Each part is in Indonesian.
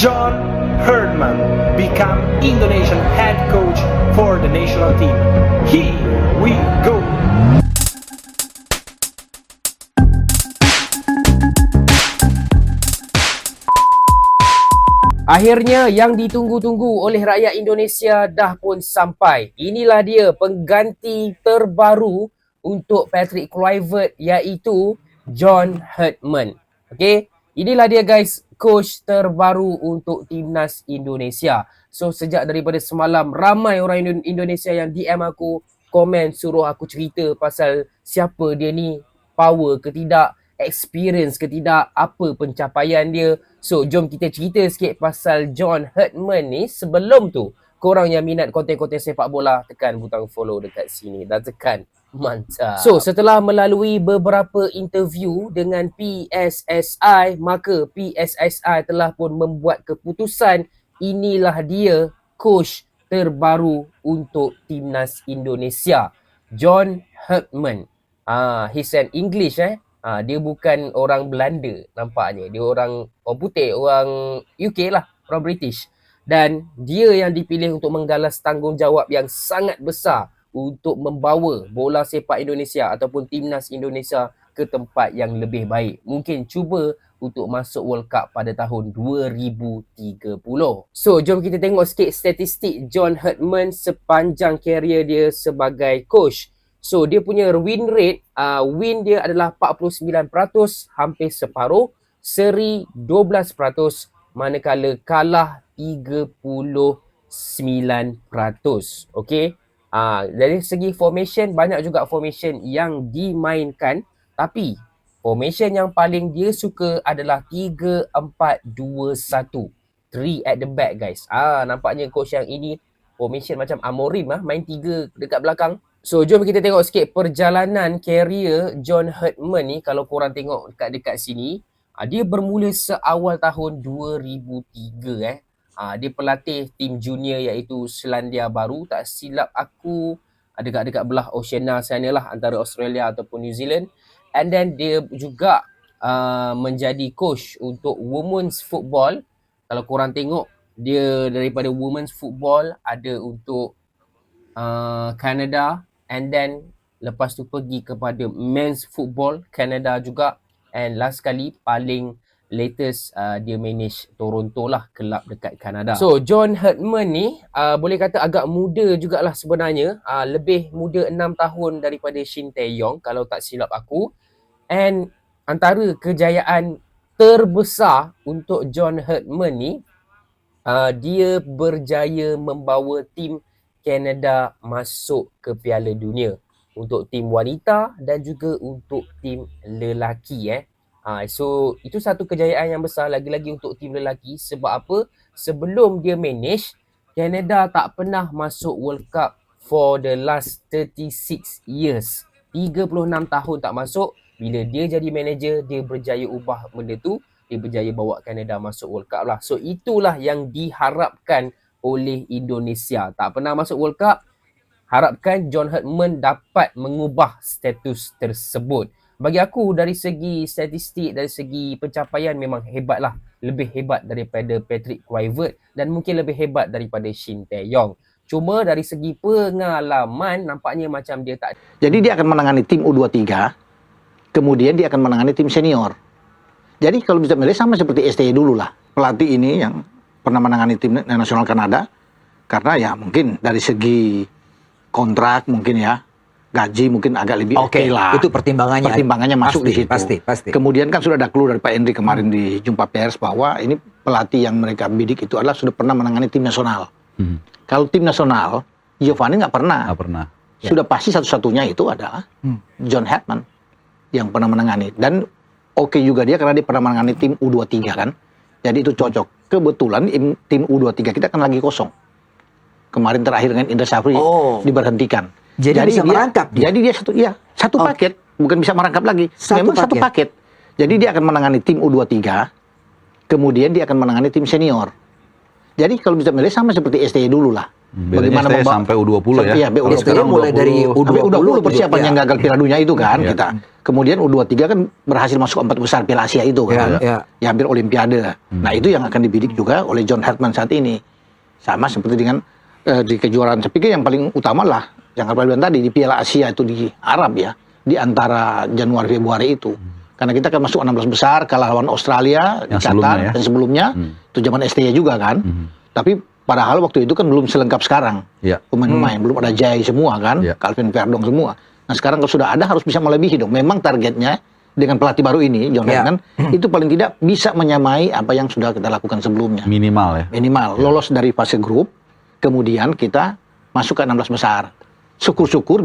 John Herdman become Indonesian head coach for the national team. Here we go. Akhirnya yang ditunggu-tunggu oleh rakyat Indonesia dah pun sampai. Inilah dia pengganti terbaru untuk Patrick Kluivert, iaitu John Herdman. Okay, inilah dia guys, coach terbaru untuk timnas Indonesia. So sejak daripada semalam, ramai orang Indonesia yang DM aku, komen suruh aku cerita pasal siapa dia ni, power ke tidak, experience ke tidak, apa pencapaian dia. So jom kita cerita sikit pasal John Herdman ni. Sebelum tu, korang yang minat konten-konten sepak bola, tekan butang follow dekat sini dan tekan mantap. So setelah melalui beberapa interview dengan PSSI, maka PSSI telah pun membuat keputusan. Inilah dia coach terbaru untuk timnas Indonesia, John Herdman. He's an English dia bukan orang Belanda nampaknya. Dia orang putih, orang UK lah, orang British. Dan dia yang dipilih untuk menggalas tanggungjawab yang sangat besar untuk membawa bola sepak Indonesia ataupun timnas Indonesia ke tempat yang lebih baik. Mungkin cuba untuk masuk World Cup pada tahun 2030. So, jom kita tengok sikit statistik John Herdman sepanjang karier dia sebagai coach. So, dia punya win rate, win dia adalah 49%, hampir separuh. Seri 12%, manakala kalah 39%. Okay. Dari segi formation, banyak juga formation yang dimainkan. Tapi, formation yang paling dia suka adalah 3-4-2-1. 3 at the back guys. Nampaknya coach yang ini formation macam Amorim main 3 dekat belakang. So, jom kita tengok sikit perjalanan karier John Herdman ni. Kalau korang tengok dekat sini, dia bermula seawal tahun 2003. Dia pelatih tim junior iaitu Selandia Baru. Tak silap aku, dekat belah Oceania sana lah, antara Australia ataupun New Zealand. And then dia juga menjadi coach untuk women's football. Kalau korang tengok, dia daripada women's football ada untuk Canada. And then lepas tu pergi kepada men's football Canada juga. And last kali paling latest dia manage Toronto lah, kelab dekat Canada. So John Herdman ni boleh kata agak muda jugalah sebenarnya. Lebih muda 6 tahun daripada Shin Tae-yong kalau tak silap aku. And antara kejayaan terbesar untuk John Herdman ni, dia berjaya membawa tim Canada masuk ke Piala Dunia untuk tim wanita dan juga untuk tim lelaki. So itu satu kejayaan yang besar lagi-lagi untuk tim lelaki. Sebab apa? Sebelum dia manage, Canada tak pernah masuk World Cup for the last 36 years. 36 tahun tak masuk. Bila dia jadi manager, dia berjaya ubah benda tu. Dia berjaya bawa Canada masuk World Cup lah. So itulah yang diharapkan oleh Indonesia. Tak pernah masuk World Cup, harapkan John Herdman dapat mengubah status tersebut. Bagi aku, dari segi statistik, dari segi pencapaian, memang hebat lah. Lebih hebat daripada Patrick Kluivert dan mungkin lebih hebat daripada Shin Tae-yong. Cuma dari segi pengalaman, nampaknya macam dia tak. Jadi dia akan menangani tim U23, kemudian dia akan menangani tim senior. Jadi kalau bisa milih sama seperti STY dulu lah. Pelatih ini yang pernah menangani tim nasional Kanada, karena ya mungkin dari segi kontrak mungkin ya, gaji mungkin agak lebih oke lah. Itu pertimbangannya masuk di situ. Pasti. Kemudian kan sudah ada clue dari Pak Henry kemarin di jumpa pers bahwa ini pelatih yang mereka bidik itu adalah sudah pernah menangani tim nasional. Kalau tim nasional, Giovanni nggak pernah. Sudah pasti satu-satunya itu adalah John Herdman yang pernah menangani. Dan oke juga dia karena dia pernah menangani tim U23 kan. Jadi itu cocok. Kebetulan tim U23 kita kan lagi kosong. Kemarin terakhir dengan Indra Safri diberhentikan. Jadi bisa merangkap dia? Jadi dia satu paket. Bukan bisa merangkap lagi. Satu paket. Jadi dia akan menangani tim U23. Kemudian dia akan menangani tim senior. Jadi kalau bisa milih sama seperti STY dulu lah. Bagaimana sampai U20 ya? Iya, sekarang mulai dari U20 persiapan yang gagal Piala Dunia itu kan kita. Kemudian U23 kan berhasil masuk 4 besar Piala Asia itu kan. Ya hampir Olimpiade. Nah itu yang akan dibidik juga oleh John Hartman saat ini. Sama seperti dengan di kejuaraan. Saya pikir yang paling utama lah yang Arpa bilang tadi di Piala Asia itu di Arab ya. Di antara Januari Februari itu. Karena kita kan masuk 16 besar, kalah lawan Australia di Qatar dan sebelumnya itu zaman STY juga kan. Tapi padahal waktu itu kan belum selengkap sekarang. Pemain-pemain belum ada Jai semua kan, Calvin Verdong semua. Nah sekarang kalau sudah ada harus bisa melebihi dong. Memang targetnya dengan pelatih baru ini, John Hartman, itu paling tidak bisa menyamai apa yang sudah kita lakukan sebelumnya. Minimal ya? Minimal, lolos dari fase grup, kemudian kita masuk ke 16 besar. Syukur-syukur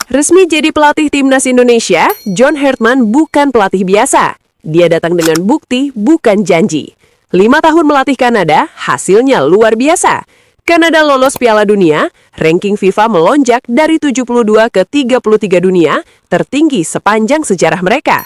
Resmi jadi pelatih timnas Indonesia, John Hartman bukan pelatih biasa. Dia datang dengan bukti, bukan janji. 5 tahun melatih Kanada, hasilnya luar biasa. Kanada lolos Piala Dunia, ranking FIFA melonjak dari 72 ke 33 dunia, tertinggi sepanjang sejarah mereka.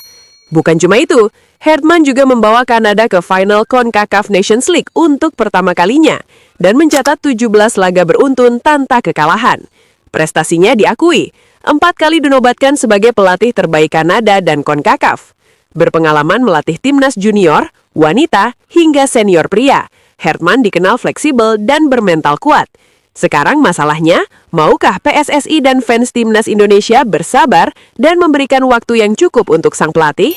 Bukan cuma itu, Hartman juga membawa Kanada ke final CONCACAF Nations League untuk pertama kalinya, dan mencatat 17 laga beruntun tanpa kekalahan. Prestasinya diakui, 4 kali dinobatkan sebagai pelatih terbaik Kanada dan CONCACAF. Berpengalaman melatih timnas junior, wanita, hingga senior pria, Hartman dikenal fleksibel dan bermental kuat. Sekarang masalahnya, maukah PSSI dan fans timnas Indonesia bersabar dan memberikan waktu yang cukup untuk sang pelatih?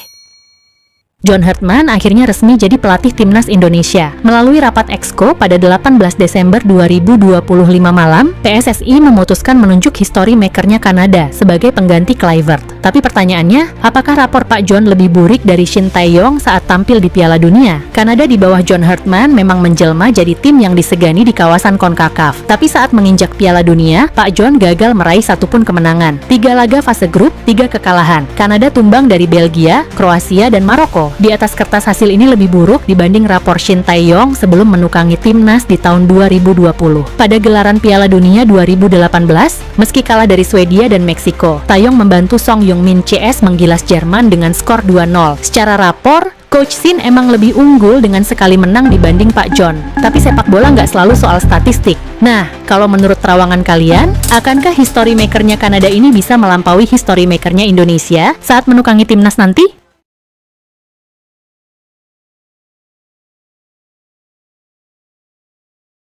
John Hartman akhirnya resmi jadi pelatih timnas Indonesia. Melalui rapat Exco pada 18 Desember 2025 malam, PSSI memutuskan menunjuk history makernya Kanada sebagai pengganti Kluivert. Tapi pertanyaannya, apakah rapor Pak John lebih burik dari Shin Tae-yong saat tampil di Piala Dunia? Kanada di bawah John Hartman memang menjelma jadi tim yang disegani di kawasan CONCACAF. Tapi saat menginjak Piala Dunia, Pak John gagal meraih satupun kemenangan. 3 laga fase grup, 3 kekalahan. Kanada tumbang dari Belgia, Kroasia, dan Maroko. Di atas kertas hasil ini lebih buruk dibanding rapor Shin Tae-yong sebelum menukangi timnas di tahun 2020. Pada gelaran Piala Dunia 2018, meski kalah dari Swedia dan Meksiko, Tae-yong membantu Song Heung-min CS menggilas Jerman dengan skor 2-0. Secara rapor, Coach Shin emang lebih unggul dengan sekali menang dibanding Pak John. Tapi sepak bola nggak selalu soal statistik. Nah, kalau menurut terawangan kalian, akankah history makernya Kanada ini bisa melampaui history makernya Indonesia saat menukangi timnas nanti?